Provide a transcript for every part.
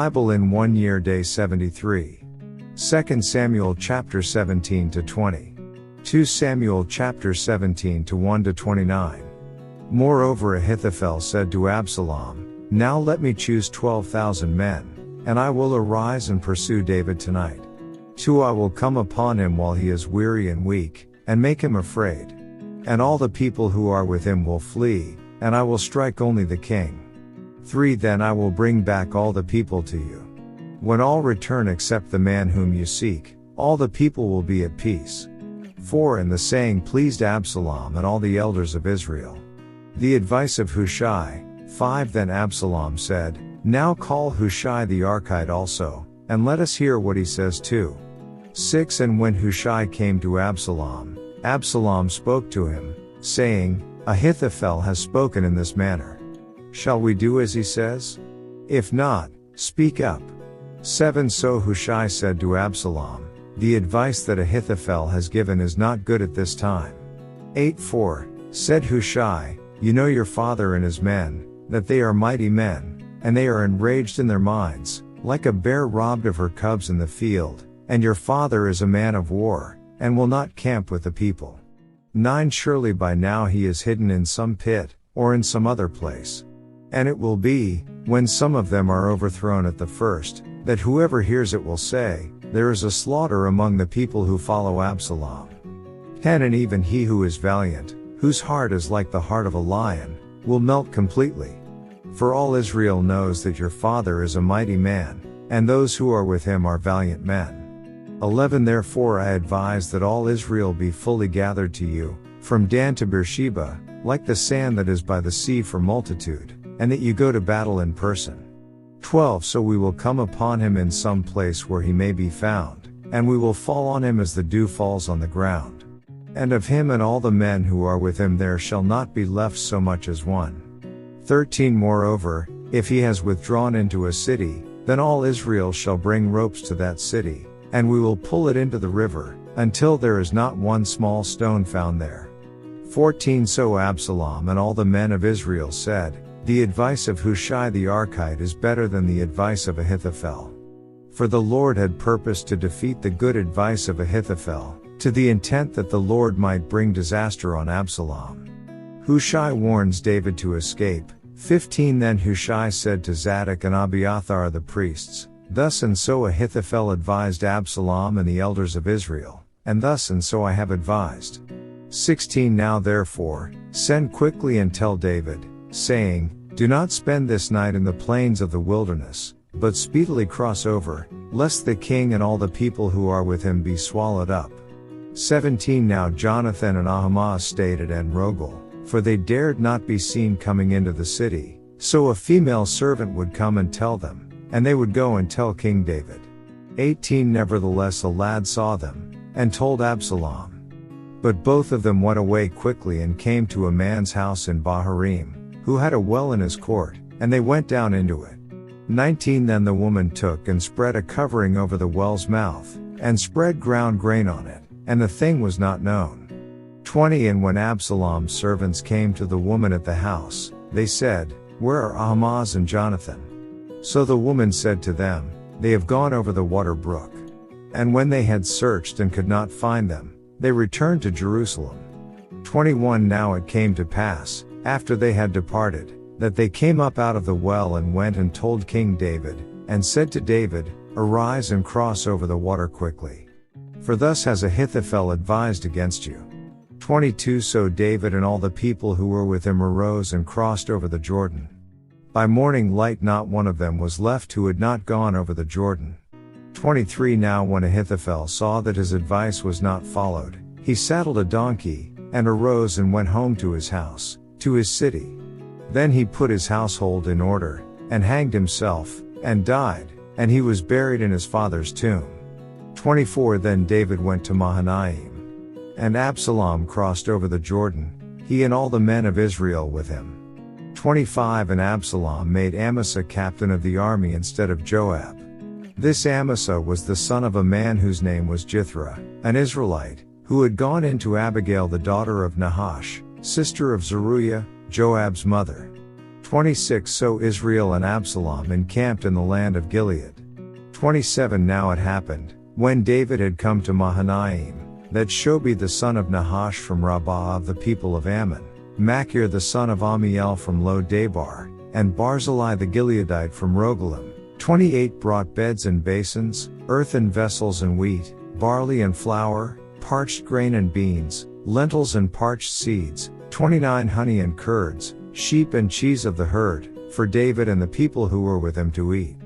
Bible in 1 year, day 73. 2 Samuel chapter 17 to 20. 2 Samuel chapter 17 to 1 to 29. Moreover Ahithophel said to Absalom, Now let me choose 12,000 men, and I will arise and pursue David tonight. 2 I will come upon him while he is weary and weak, and make him afraid. And all the people who are with him will flee, and I will strike only the king. 3 Then I will bring back all the people to you. When all return except the man whom you seek, all the people will be at peace. 4 And the saying pleased Absalom and all the elders of Israel. The advice of Hushai. 5 Then Absalom said, Now call Hushai the Archite also, and let us hear what he says too. 6 And when Hushai came to Absalom, Absalom spoke to him, saying, Ahithophel has spoken in this manner. Shall we do as he says? If not, speak up. 7 So Hushai said to Absalom, The advice that Ahithophel has given is not good at this time. 8 4 Said Hushai, You know your father and his men, that they are mighty men, and they are enraged in their minds, like a bear robbed of her cubs in the field, and your father is a man of war, and will not camp with the people. 9 Surely by now he is hidden in some pit, or in some other place. And it will be, when some of them are overthrown at the first, that whoever hears it will say, There is a slaughter among the people who follow Absalom. 10 And even he who is valiant, whose heart is like the heart of a lion, will melt completely. For all Israel knows that your father is a mighty man, and those who are with him are valiant men. 11 Therefore I advise that all Israel be fully gathered to you, from Dan to Beersheba, like the sand that is by the sea for multitude, and that you go to battle in person. 12 So we will come upon him in some place where he may be found, and we will fall on him as the dew falls on the ground. And of him and all the men who are with him there shall not be left so much as one. 13 Moreover, if he has withdrawn into a city, then all Israel shall bring ropes to that city, and we will pull it into the river, until there is not one small stone found there. 14 So Absalom and all the men of Israel said, The advice of Hushai the Archite is better than the advice of Ahithophel. For the Lord had purposed to defeat the good advice of Ahithophel, to the intent that the Lord might bring disaster on Absalom. Hushai warns David to escape. 15 Then Hushai said to Zadok and Abiathar the priests, Thus and so Ahithophel advised Absalom and the elders of Israel, and thus and so I have advised. 16 Now therefore, send quickly and tell David, saying, Do not spend this night in the plains of the wilderness, but speedily cross over, lest the king and all the people who are with him be swallowed up. 17 Now Jonathan and Ahimaaz stayed at En-Rogel, for they dared not be seen coming into the city, so a female servant would come and tell them, and they would go and tell King David. 18 Nevertheless a lad saw them, and told Absalom. But both of them went away quickly and came to a man's house in Bahurim, who had a well in his court, and they went down into it. 19 Then the woman took and spread a covering over the well's mouth, and spread ground grain on it, and the thing was not known. 20 And when Absalom's servants came to the woman at the house, they said, Where are Ahimaaz and Jonathan? So the woman said to them, They have gone over the water brook. And when they had searched and could not find them, they returned to Jerusalem. 21 Now it came to pass, after they had departed, that they came up out of the well and went and told King David, and said to David, Arise and cross over the water quickly. For thus has Ahithophel advised against you. 22 So David and all the people who were with him arose and crossed over the Jordan. By morning light not one of them was left who had not gone over the Jordan. 23 Now when Ahithophel saw that his advice was not followed, he saddled a donkey, and arose and went home to his house, to his city. Then he put his household in order, and hanged himself, and died, and he was buried in his father's tomb. 24 Then David went to Mahanaim. And Absalom crossed over the Jordan, he and all the men of Israel with him. 25 And Absalom made Amasa captain of the army instead of Joab. This Amasa was the son of a man whose name was Jithra, an Israelite, who had gone in to Abigail the daughter of Nahash, sister of Zeruiah, Joab's mother. 26 So Israel and Absalom encamped in the land of Gilead. 27 Now it happened, when David had come to Mahanaim, that Shobi the son of Nahash from Rabbah of the people of Ammon, Machir the son of Amiel from Lo Debar, and Barzillai the Gileadite from Rogelim, 28 brought beds and basins, earthen vessels and wheat, barley and flour, parched grain and beans, lentils and parched seeds, 29 honey and curds, sheep and cheese of the herd, for David and the people who were with him to eat.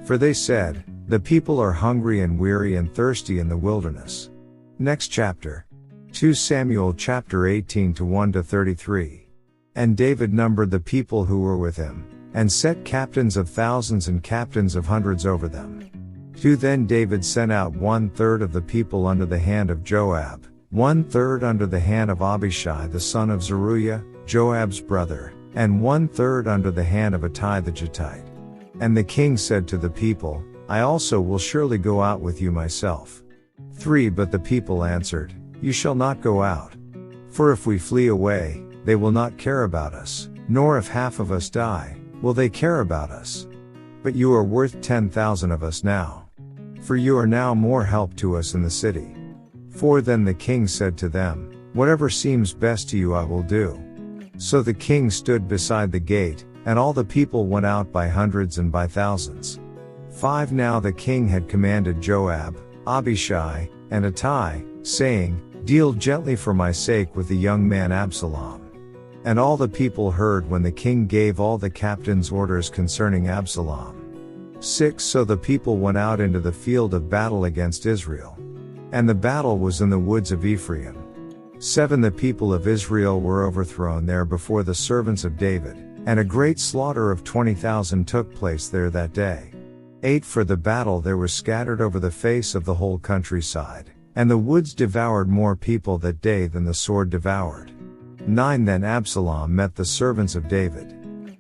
For they said, the people are hungry and weary and thirsty in the wilderness. Next chapter. 2 Samuel chapter 18 to 1 to 33. And David numbered the people who were with him, and set captains of thousands and captains of hundreds over them. 2 Then David sent out 1/3 of the people under the hand of Joab, 1/3 under the hand of Abishai the son of Zeruiah, Joab's brother, and 1/3 under the hand of Ittai the Gittite. And the king said to the people, I also will surely go out with you myself. 3 But the people answered, You shall not go out. For if we flee away, they will not care about us, nor if half of us die, will they care about us. But you are worth 10,000 of us now. For you are now more help to us in the city. 4 Then the king said to them, Whatever seems best to you I will do. So the king stood beside the gate, and all the people went out by hundreds and by thousands. 5 Now the king had commanded Joab, Abishai, and Ittai, saying, Deal gently for my sake with the young man Absalom. And all the people heard when the king gave all the captains orders concerning Absalom. 6 So the people went out into the field of battle against Israel. And the battle was in the woods of Ephraim. 7 The people of Israel were overthrown there before the servants of David, and a great slaughter of 20,000 took place there that day. 8 For the battle there was scattered over the face of the whole countryside, and the woods devoured more people that day than the sword devoured. 9 Then Absalom met the servants of David.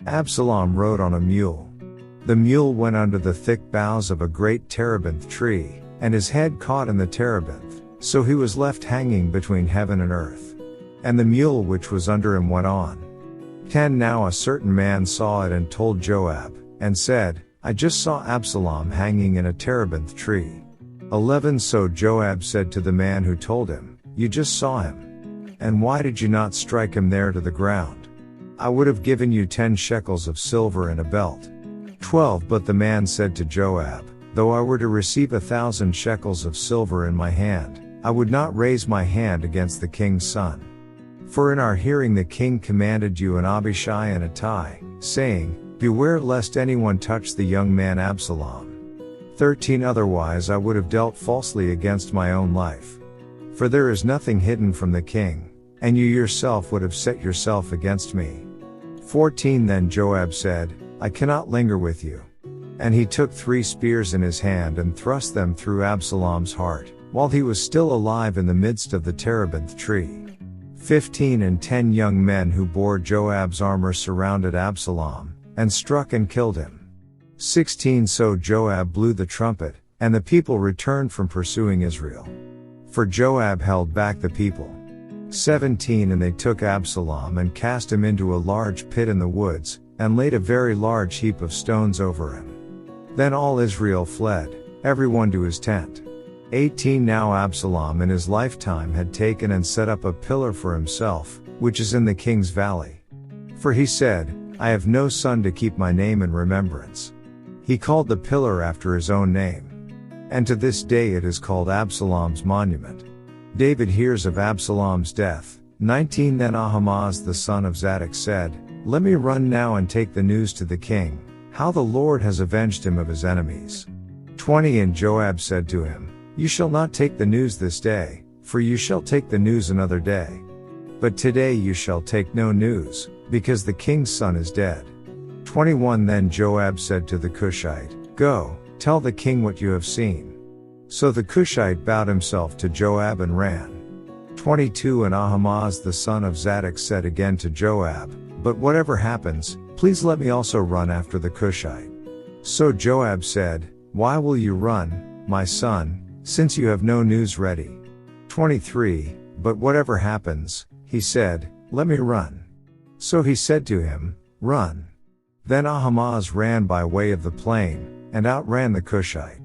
Absalom rode on a mule. The mule went under the thick boughs of a great terebinth tree, and his head caught in the terebinth, so he was left hanging between heaven and earth. And the mule which was under him went on. 10 Now a certain man saw it and told Joab, and said, I just saw Absalom hanging in a terebinth tree. 11 So Joab said to the man who told him, You just saw him. And why did you not strike him there to the ground? I would have given you 10 shekels of silver and a belt. 12 But the man said to Joab, Though I were to receive 1,000 shekels of silver in my hand, I would not raise my hand against the king's son. For in our hearing the king commanded you and Abishai and Ittai, saying, Beware lest anyone touch the young man Absalom. 13 Otherwise I would have dealt falsely against my own life. For there is nothing hidden from the king, and you yourself would have set yourself against me. 14 Then Joab said, I cannot linger with you. And he took 3 spears in his hand and thrust them through Absalom's heart, while he was still alive in the midst of the terebinth tree. 15 And 10 young men who bore Joab's armor surrounded Absalom, and struck and killed him. 16 So Joab blew the trumpet, and the people returned from pursuing Israel. For Joab held back the people. 17 And they took Absalom and cast him into a large pit in the woods, and laid a very large heap of stones over him. Then all Israel fled, everyone to his tent. 18 Now Absalom in his lifetime had taken and set up a pillar for himself, which is in the king's valley. For he said, I have no son to keep my name in remembrance. He called the pillar after his own name. And to this day it is called Absalom's monument. David hears of Absalom's death. 19 Then Ahimaaz the son of Zadok said, Let me run now and take the news to the king, how the Lord has avenged him of his enemies. 20 And Joab said to him, You shall not take the news this day, for you shall take the news another day. But today you shall take no news, because the king's son is dead. 21 Then Joab said to the Cushite, Go, tell the king what you have seen. So the Cushite bowed himself to Joab and ran. 22 And Ahimaaz the son of Zadok said again to Joab, But whatever happens, please let me also run after the Cushite. So Joab said, Why will you run, my son, since you have no news ready? 23 But whatever happens, he said, Let me run. So he said to him, Run. Then Ahimaaz ran by way of the plain, and outran the Cushite.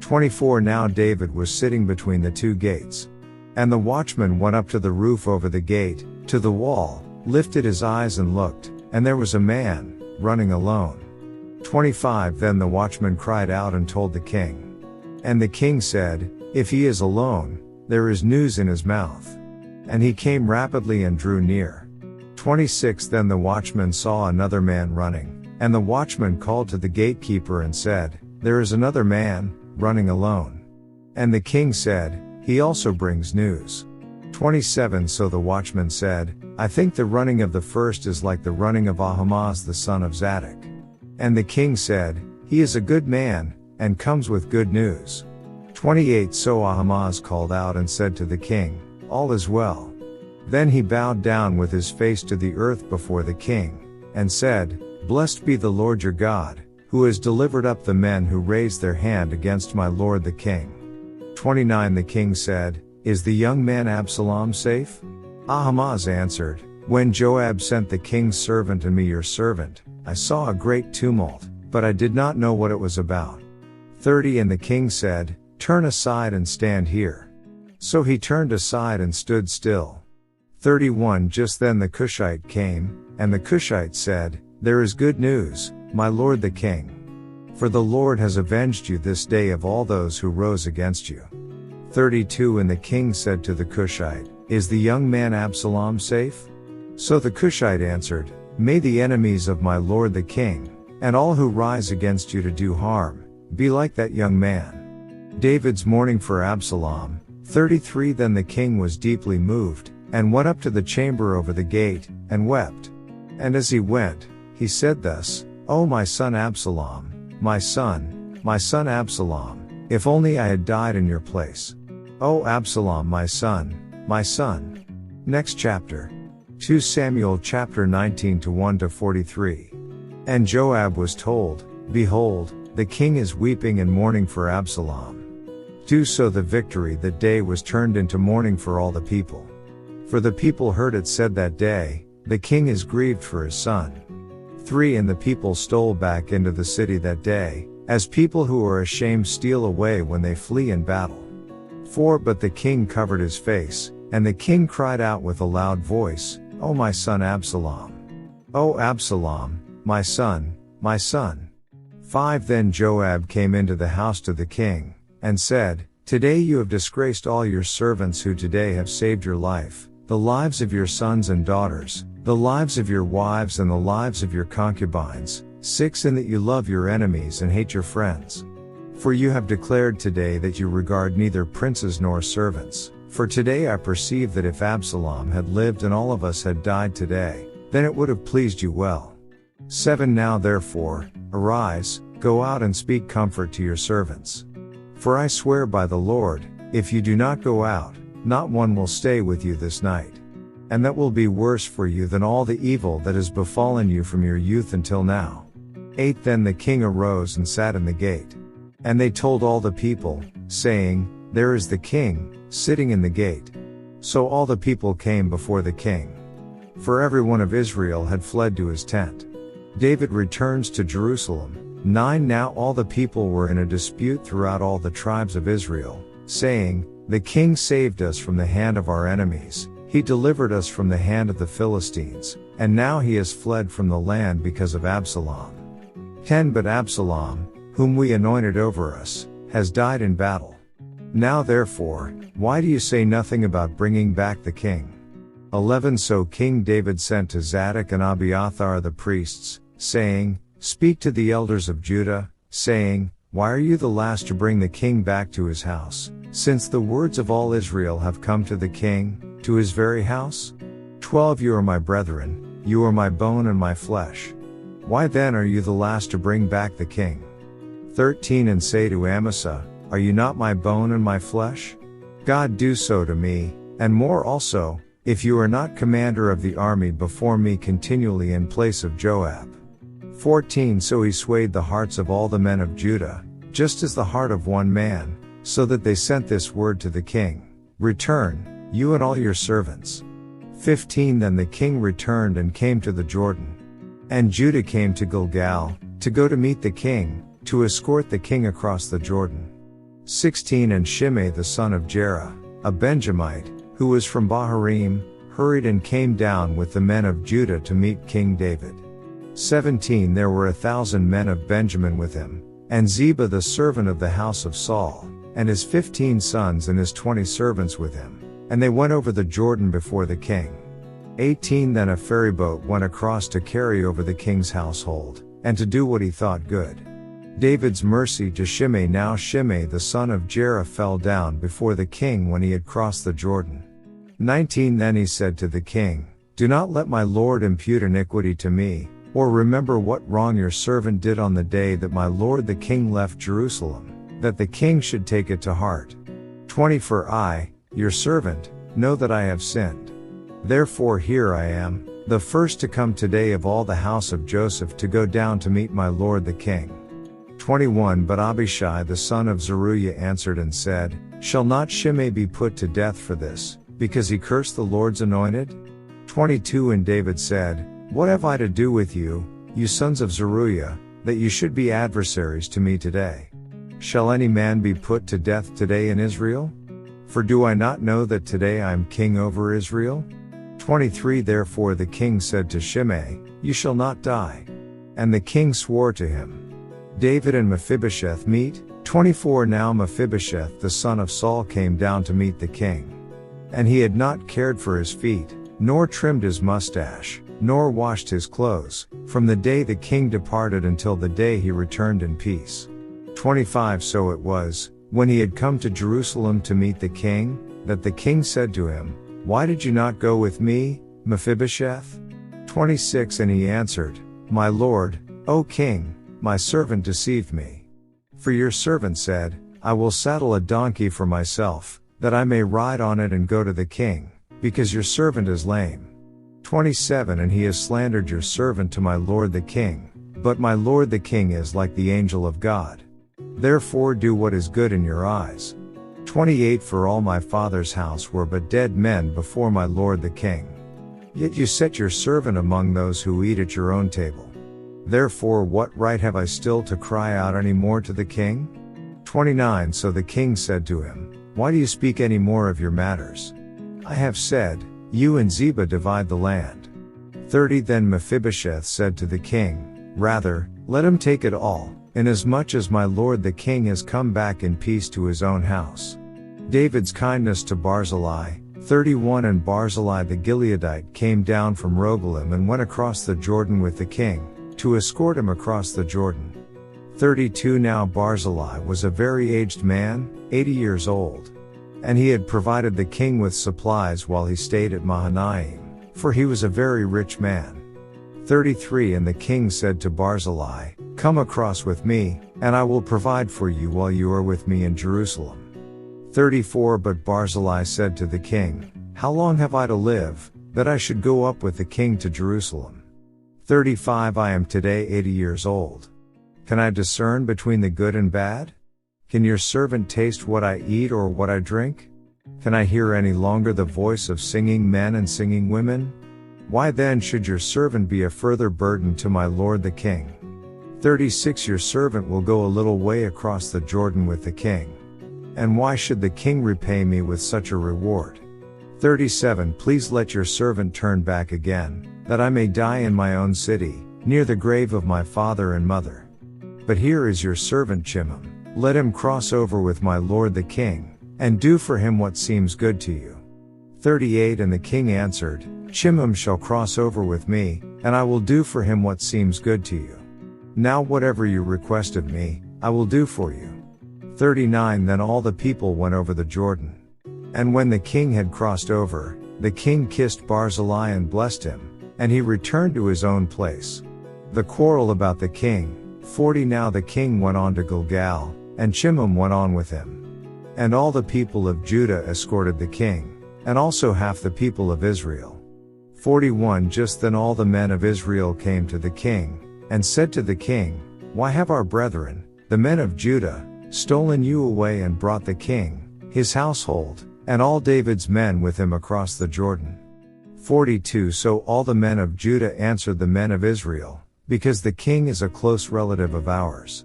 24 Now David was sitting between the two gates. And the watchman went up to the roof over the gate, to the wall, lifted his eyes and looked, and there was a man, running alone. 25 Then the watchman cried out and told the king. And the king said, If he is alone, there is news in his mouth. And he came rapidly and drew near. 26 Then the watchman saw another man running, and the watchman called to the gatekeeper and said, There is another man, running alone. And the king said, He also brings news. 27 So the watchman said, I think the running of the first is like the running of Ahimaaz the son of Zadok. And the king said, He is a good man, and comes with good news. 28 So Ahimaaz called out and said to the king, All is well. Then he bowed down with his face to the earth before the king, and said, Blessed be the Lord your God, who has delivered up the men who raised their hand against my lord the king. 29 The king said, Is the young man Absalom safe? Ahimaaz answered, When Joab sent the king's servant and me your servant, I saw a great tumult, but I did not know what it was about. 30 And the king said, Turn aside and stand here. So he turned aside and stood still. 31 Just then the Cushite came, and the Cushite said, There is good news, my lord the king. For the Lord has avenged you this day of all those who rose against you. 32 And the king said to the Cushite, Is the young man Absalom safe? So the Cushite answered, May the enemies of my lord the king, and all who rise against you to do harm, be like that young man. David's mourning for Absalom. 33 Then the king was deeply moved, and went up to the chamber over the gate, and wept. And as he went, he said thus, O my son Absalom, my son Absalom, if only I had died in your place. O Absalom my son, my son. Next chapter. 2 Samuel chapter 19 to 1 to 43. And Joab was told, Behold, the king is weeping and mourning for Absalom. So the victory that day was turned into mourning for all the people. For the people heard it said that day, The king is grieved for his son. 3 And the people stole back into the city that day, as people who are ashamed steal away when they flee in battle. 4 But the king covered his face, and the king cried out with a loud voice, O my son Absalom! O Absalom, my son, my son! 5 Then Joab came into the house to the king, and said, Today you have disgraced all your servants who today have saved your life, the lives of your sons and daughters, the lives of your wives and the lives of your concubines. 6 In that you love your enemies and hate your friends. For you have declared today that you regard neither princes nor servants. For today I perceive that if Absalom had lived and all of us had died today, then it would have pleased you well. 7 Now therefore, arise, go out and speak comfort to your servants. For I swear by the Lord, if you do not go out, not one will stay with you this night. And that will be worse for you than all the evil that has befallen you from your youth until now. 8 Then the king arose and sat in the gate. And they told all the people, saying, There is the king, sitting in the gate. So all the people came before the king. For every one of Israel had fled to his tent. David returns to Jerusalem. 9 Now all the people were in a dispute throughout all the tribes of Israel, saying, The king saved us from the hand of our enemies, he delivered us from the hand of the Philistines, and now he has fled from the land because of Absalom. 10 But Absalom, whom we anointed over us, has died in battle. Now therefore, why do you say nothing about bringing back the king? 11 So King David sent to Zadok and Abiathar the priests, saying, Speak to the elders of Judah, saying, Why are you the last to bring the king back to his house, since the words of all Israel have come to the king, to his very house? 12 You are my brethren, you are my bone and my flesh. Why then are you the last to bring back the king? 13 And say to Amasa, Are you not my bone and my flesh? God do so to me, and more also, if you are not commander of the army before me continually in place of Joab. 14 So he swayed the hearts of all the men of Judah, just as the heart of one man, so that they sent this word to the king, Return, you and all your servants. 15 Then the king returned and came to the Jordan. And Judah came to Gilgal, to go to meet the king, to escort the king across the Jordan. 16 And Shimei the son of Jerah, a Benjamite, who was from Bahurim, hurried and came down with the men of Judah to meet King David. 17 There were 1,000 men of Benjamin with him, and Ziba the servant of the house of Saul, and his 15 sons and his 20 servants with him, and they went over the Jordan before the king. 18 Then a ferryboat went across to carry over the king's household, and to do what he thought good. David's mercy to Shimei Now Shimei the son of Jerah fell down before the king when he had crossed the Jordan. 19 Then he said to the king, Do not let my lord impute iniquity to me, or remember what wrong your servant did on the day that my lord the king left Jerusalem, that the king should take it to heart. 20 For I, your servant, know that I have sinned. Therefore here I am, the first to come today of all the house of Joseph to go down to meet my lord the king. 21 But Abishai the son of Zeruiah answered and said, Shall not Shimei be put to death for this, because he cursed the Lord's anointed? 22 And David said, What have I to do with you, you sons of Zeruiah, that you should be adversaries to me today? Shall any man be put to death today in Israel? For do I not know that today I am king over Israel? 23 Therefore the king said to Shimei, You shall not die. And the king swore to him. David and Mephibosheth meet. 24 Now Mephibosheth the son of Saul came down to meet the king. And he had not cared for his feet, nor trimmed his mustache, nor washed his clothes, from the day the king departed until the day he returned in peace. 25 So it was, when he had come to Jerusalem to meet the king, that the king said to him, Why did you not go with me, Mephibosheth? 26 And he answered, My lord, O king, my servant deceived me. For your servant said, I will saddle a donkey for myself, that I may ride on it and go to the king, because your servant is lame. 27 And he has slandered your servant to my lord the king, but my lord the king is like the angel of God. Therefore do what is good in your eyes. 28 For all my father's house were but dead men before my lord the king. Yet you set your servant among those who eat at your own table. Therefore what right have I still to cry out any more to the king? 29 So the king said to him, Why do you speak any more of your matters? I have said, You and Ziba divide the land. 30 Then Mephibosheth said to the king, Rather, let him take it all, inasmuch as my lord the king has come back in peace to his own house. David's kindness to Barzillai. 31 And Barzillai the Gileadite came down from Rogelim and went across the Jordan with the king, to escort him across the Jordan. 32 Now Barzillai was a very aged man, 80 years old. And he had provided the king with supplies while he stayed at Mahanaim, for he was a very rich man. 33 And the king said to Barzillai, Come across with me, and I will provide for you while you are with me in Jerusalem. 34 But Barzillai said to the king, How long have I to live, that I should go up with the king to Jerusalem? 35 I am today 80 years old. Can I discern between the good and bad? Can your servant taste what I eat or what I drink? Can I hear any longer the voice of singing men and singing women? Why then should your servant be a further burden to my lord the king? 36 Your servant will go a little way across the Jordan with the king. And why should the king repay me with such a reward? 37 Please let your servant turn back again, that I may die in my own city, near the grave of my father and mother. But here is your servant Chimham. Let him cross over with my lord the king, and do for him what seems good to you. 38 And the king answered, Chimham shall cross over with me, and I will do for him what seems good to you. Now whatever you request of me, I will do for you. 39 Then all the people went over the Jordan. And when the king had crossed over, the king kissed Barzillai and blessed him, and he returned to his own place. The quarrel about the king. 40 Now the king went on to Gilgal, and Chimham went on with him. And all the people of Judah escorted the king, and also half the people of Israel. 41 Just then all the men of Israel came to the king, and said to the king, Why have our brethren, the men of Judah, stolen you away and brought the king, his household, and all David's men with him across the Jordan? 42 So all the men of Judah answered the men of Israel, because the king is a close relative of ours.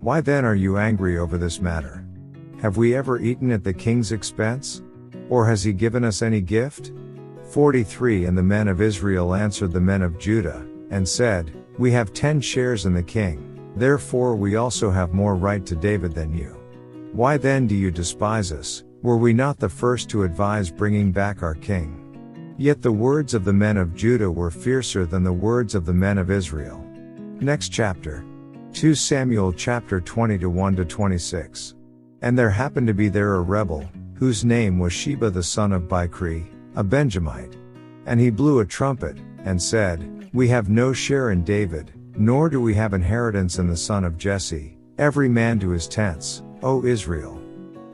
Why then are you angry over this matter? Have we ever eaten at the king's expense? Or has he given us any gift? 43 And the men of Israel answered the men of Judah, and said, We have 10 shares in the king, therefore we also have more right to David than you. Why then do you despise us? Were we not the first to advise bringing back our king? Yet the words of the men of Judah were fiercer than the words of the men of Israel. Next chapter. 2 Samuel chapter 20 to 1 to 26. And there happened to be there a rebel, whose name was Sheba the son of Bichri, a Benjamite. And he blew a trumpet, and said, We have no share in David, nor do we have inheritance in the son of Jesse, every man to his tents, O Israel.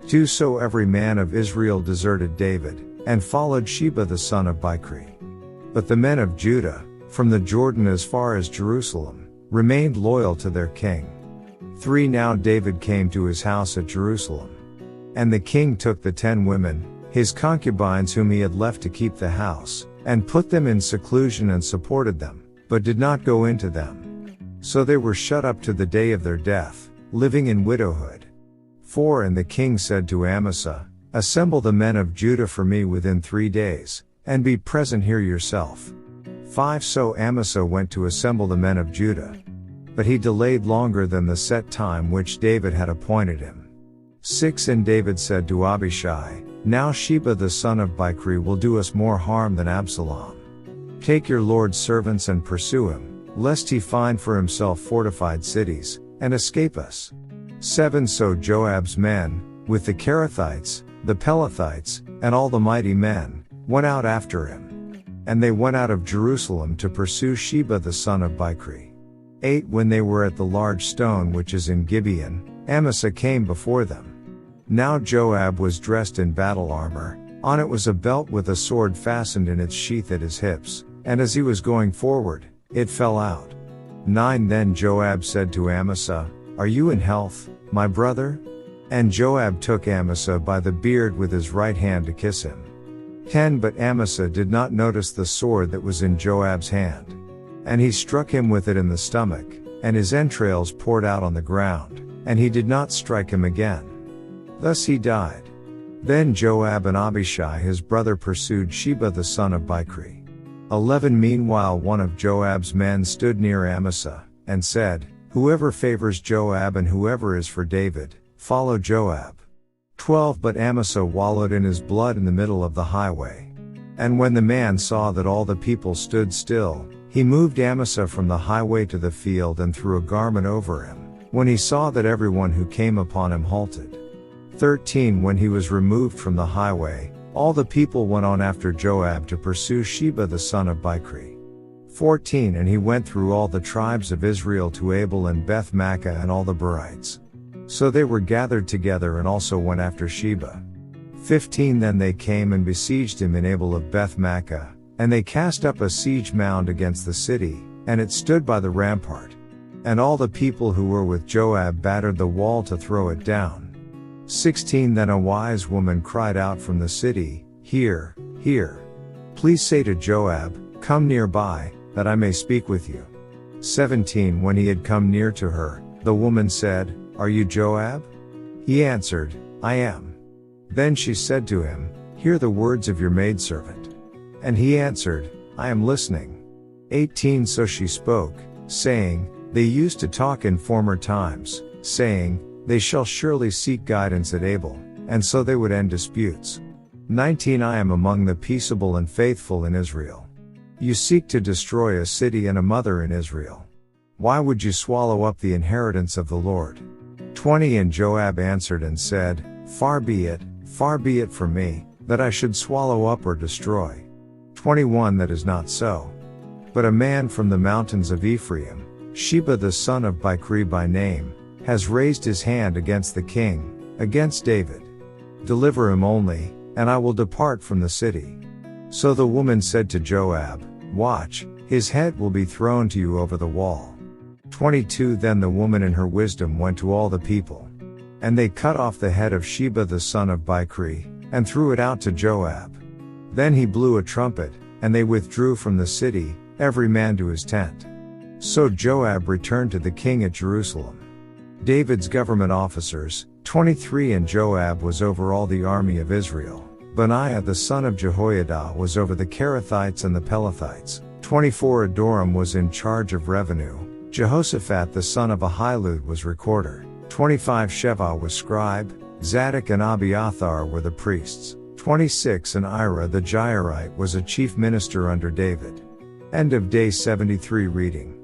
2 So every man of Israel deserted David, and followed Sheba the son of Bichri. But the men of Judah, from the Jordan as far as Jerusalem, remained loyal to their king. 3 Now David came to his house at Jerusalem. And the king took the 10 women, his concubines whom he had left to keep the house, and put them in seclusion and supported them, but did not go into them. So they were shut up to the day of their death, living in widowhood. 4 And the king said to Amasa, Assemble the men of Judah for me within 3 days, and be present here yourself. 5 So Amasa went to assemble the men of Judah. But he delayed longer than the set time which David had appointed him. 6 And David said to Abishai, Now Sheba the son of Bichri will do us more harm than Absalom. Take your Lord's servants and pursue him, lest he find for himself fortified cities, and escape us. 7 So Joab's men, with the Kerethites, the Pelethites, and all the mighty men, went out after him. And they went out of Jerusalem to pursue Sheba the son of Bichri. 8 When they were at the large stone which is in Gibeon, Amasa came before them. Now Joab was dressed in battle armor, on it was a belt with a sword fastened in its sheath at his hips, and as he was going forward, it fell out. 9 Then Joab said to Amasa, Are you in health, my brother? And Joab took Amasa by the beard with his right hand to kiss him. 10 But Amasa did not notice the sword that was in Joab's hand. And he struck him with it in the stomach, and his entrails poured out on the ground, and he did not strike him again. Thus he died. Then Joab and Abishai his brother pursued Sheba the son of Bichri. 11 Meanwhile one of Joab's men stood near Amasa, and said, Whoever favors Joab and whoever is for David, follow Joab. 12 But Amasa wallowed in his blood in the middle of the highway. And when the man saw that all the people stood still, he moved Amasa from the highway to the field and threw a garment over him, when he saw that everyone who came upon him halted. 13 When he was removed from the highway, all the people went on after Joab to pursue Sheba the son of Bichri. 14 And he went through all the tribes of Israel to Abel and Beth Makkah and all the Berites. So they were gathered together and also went after Sheba. 15 Then they came and besieged him in Abel of Beth Makkah, and they cast up a siege mound against the city, and it stood by the rampart. And all the people who were with Joab battered the wall to throw it down. 16 Then a wise woman cried out from the city, Hear, hear. Please say to Joab, Come nearby, that I may speak with you. 17 When he had come near to her, the woman said, Are you Joab? He answered, I am. Then she said to him, Hear the words of your maidservant. And he answered, I am listening. 18 So she spoke, saying, They used to talk in former times, saying, They shall surely seek guidance at Abel, and so they would end disputes. 19 I am among the peaceable and faithful in Israel. You seek to destroy a city and a mother in Israel. Why would you swallow up the inheritance of the Lord? 20 And Joab answered and said, Far be it from me, that I should swallow up or destroy. 21 That is not so. But a man from the mountains of Ephraim, Sheba the son of Bichri by name, has raised his hand against the king, against David. Deliver him only, and I will depart from the city. So the woman said to Joab, Watch, his head will be thrown to you over the wall. 22 Then the woman in her wisdom went to all the people. And they cut off the head of Sheba the son of Bichri, and threw it out to Joab. Then he blew a trumpet, And they withdrew from the city, every man to his tent. So Joab returned to the king at Jerusalem. David's government officers, 23, and Joab was over all the army of Israel. Benaiah the son of Jehoiada was over the Kerethites and the Pelethites. 24. Adoram was in charge of revenue. Jehoshaphat the son of Ahilud was recorder. 25. Sheva was scribe. Zadok and Abiathar were the priests. 26. And Ira the Jairite was a chief minister under David. End of day 73 reading.